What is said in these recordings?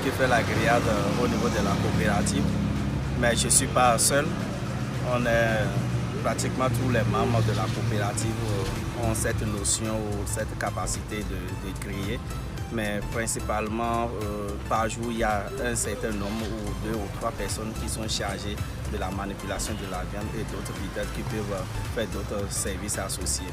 qui fait la grillade au niveau de la coopérative, mais je ne suis pas seul. On est pratiquement tous les membres de la coopérative ont cette notion ou cette capacité de griller. Mais principalement, par jour, il y a un certain nombre ou 2 ou 3 personnes qui sont chargées de la manipulation de la viande et d'autres peut-être qui peuvent faire d'autres services associés.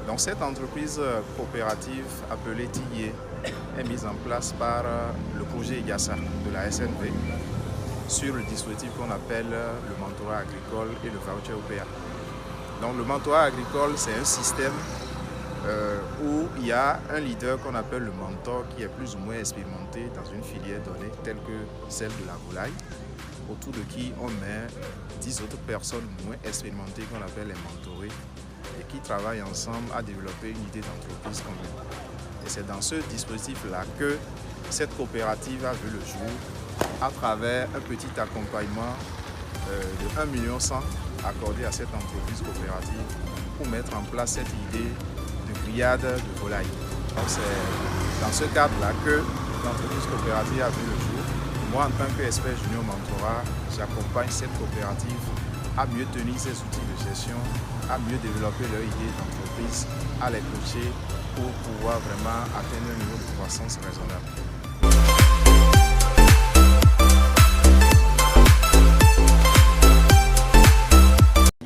Donc cette entreprise coopérative appelée TIE est mise en place par le projet IGASA de la SNV sur le dispositif qu'on appelle le mentorat agricole et le voucher OPA. Donc le mentorat agricole, c'est un système où il y a un leader qu'on appelle le mentor qui est plus ou moins expérimenté dans une filière donnée telle que celle de la volaille, autour de qui on met 10 autres personnes moins expérimentées qu'on appelle les mentorés et qui travaillent ensemble à développer une idée d'entreprise commune. Et c'est dans ce dispositif-là que cette coopérative a vu le jour à travers un petit accompagnement de 1,1 million accordé à cette entreprise coopérative pour mettre en place cette idée de grillade de volaille. Donc c'est dans ce cadre-là que l'entreprise coopérative a vu le jour. Moi, en tant qu'expert junior mentorat, j'accompagne cette coopérative à mieux tenir ses outils de gestion, à mieux développer leur idée d'entreprise, à les coacher pour pouvoir vraiment atteindre un niveau de croissance raisonnable.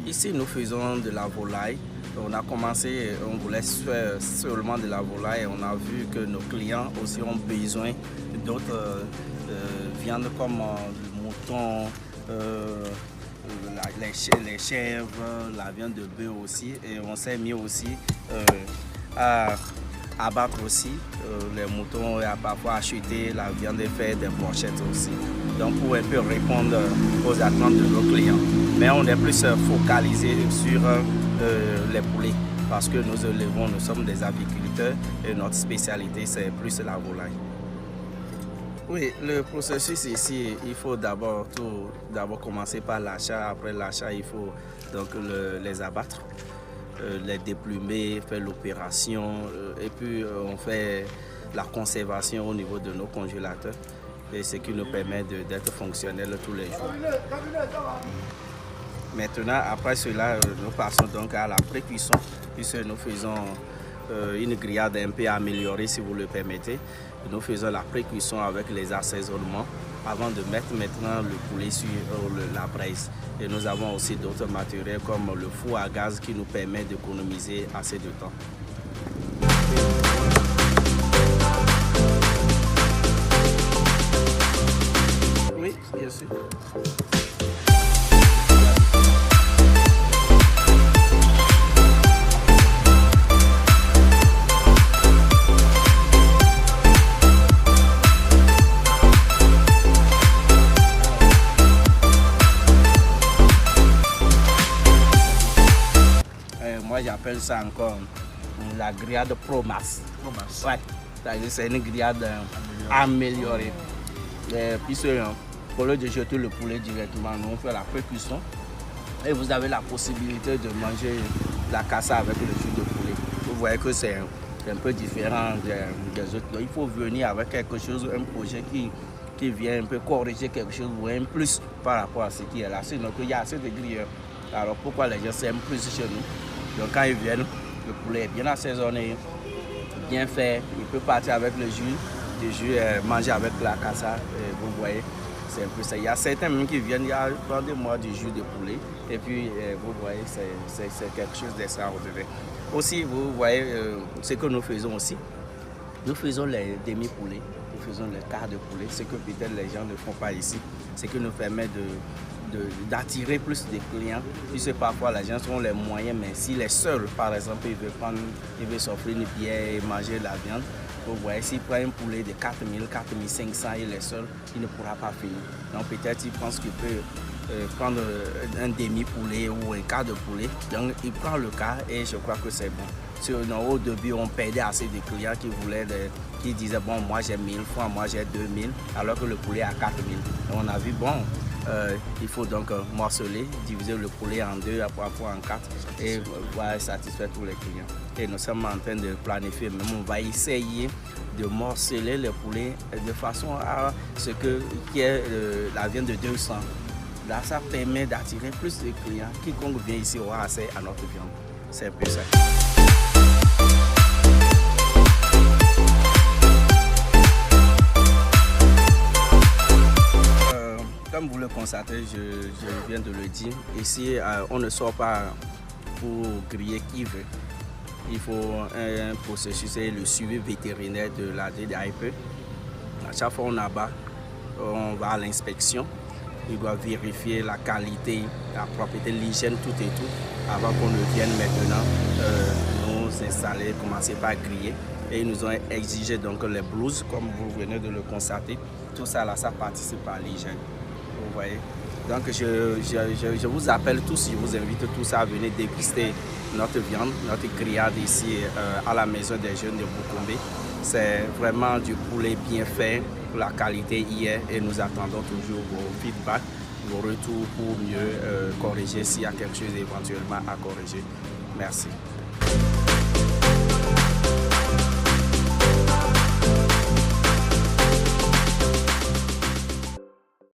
Ici, nous faisons de la volaille. On a commencé, on voulait faire seulement de la volaille. On a vu que nos clients aussi ont besoin d'autres viandes comme le mouton, les chèvres, la viande de bœuf aussi. Et on s'est mis aussi à abattre aussi les moutons et à parfois acheter la viande et faire des brochettes aussi. Donc pour un peu répondre aux attentes de nos clients. Mais on est plus focalisé sur les poulets parce que nous élevons, nous sommes des aviculteurs et notre spécialité c'est plus la volaille. Oui, le processus ici, il faut d'abord commencer par l'achat. Après l'achat, il faut donc les abattre, les déplumer, faire l'opération et puis on fait la conservation au niveau de nos congélateurs, et ce qui nous permet d'être fonctionnels tous les jours. Maintenant, après cela, nous passons donc à la pré-cuisson, puisque nous faisons une grillade un peu améliorée, si vous le permettez. Nous faisons la pré-cuisson avec les assaisonnements avant de mettre maintenant le poulet sur la braise. Et nous avons aussi d'autres matériels comme le four à gaz qui nous permet d'économiser assez de temps. Oui, bien sûr. Moi, j'appelle ça encore la grillade Pro-Max. Ouais, c'est une grillade améliorée. Puisque au lieu de jeter le poulet directement, nous on fait la pré-cuisson et vous avez la possibilité de manger la cassa avec le jus de poulet. Vous voyez que c'est un peu différent des autres. Donc, il faut venir avec quelque chose, un projet qui vient un peu corriger quelque chose ou un plus par rapport à ce qui est là. Sinon, il y a assez de grilleurs. Alors pourquoi les gens s'aiment plus chez nous? Donc quand ils viennent, le poulet est bien assaisonné, bien fait. Il peut partir avec le jus, manger avec la cassa. Vous voyez, c'est un peu ça. Il y a certains même qui viennent, prendre-moi du jus de poulet. Et puis, vous voyez, c'est quelque chose d'extraordinaire. Aussi, vous voyez ce que nous faisons aussi. Nous faisons les demi-poulets, nous faisons les quarts de poulet, ce que peut-être les gens ne font pas ici. Ce qui nous permet d'attirer plus de clients, puisque parfois les gens ont les moyens, mais s'il est seul, par exemple, il veut s'offrir une bière et manger la viande, vous voyez, s'il prend un poulet de 4 000, 4 500, il est seul, il ne pourra pas finir. Donc peut-être il pense qu'il peut prendre un demi-poulet ou un quart de poulet. Donc il prend le quart et je crois que c'est bon. Au début, on perdait assez de clients qui disaient bon, moi j'ai 1000 francs, moi j'ai 2000, alors que le poulet a 4000. On a vu bon, il faut donc morceler, diviser le poulet en deux, parfois en quatre et voilà, satisfaire tous les clients. Et nous sommes en train de planifier, même on va essayer de morceler le poulet de façon à ce qui est la viande de 200. Là, ça permet d'attirer plus de clients. Quiconque vient ici aura accès à notre viande. C'est un peu ça. Comme vous le constatez, je viens de le dire, ici on ne sort pas pour griller qui veut. Il faut un processus et le suivi vétérinaire de la DDAP. À chaque fois on abat, on va à l'inspection. Il doit vérifier la qualité, la propriété, l'hygiène, tout et tout, avant qu'on ne vienne maintenant nous installer, commencer par griller. Et ils nous ont exigé donc les blouses, comme vous venez de le constater. Tout ça là, ça participe à l'hygiène. Vous voyez. Donc je vous appelle tous, je vous invite tous à venir déguster notre viande, notre grillade ici à la maison des jeunes de Boukombe. C'est vraiment du poulet bien fait, la qualité y est et nous attendons toujours vos feedbacks, vos retours pour mieux corriger s'il y a quelque chose éventuellement à corriger. Merci.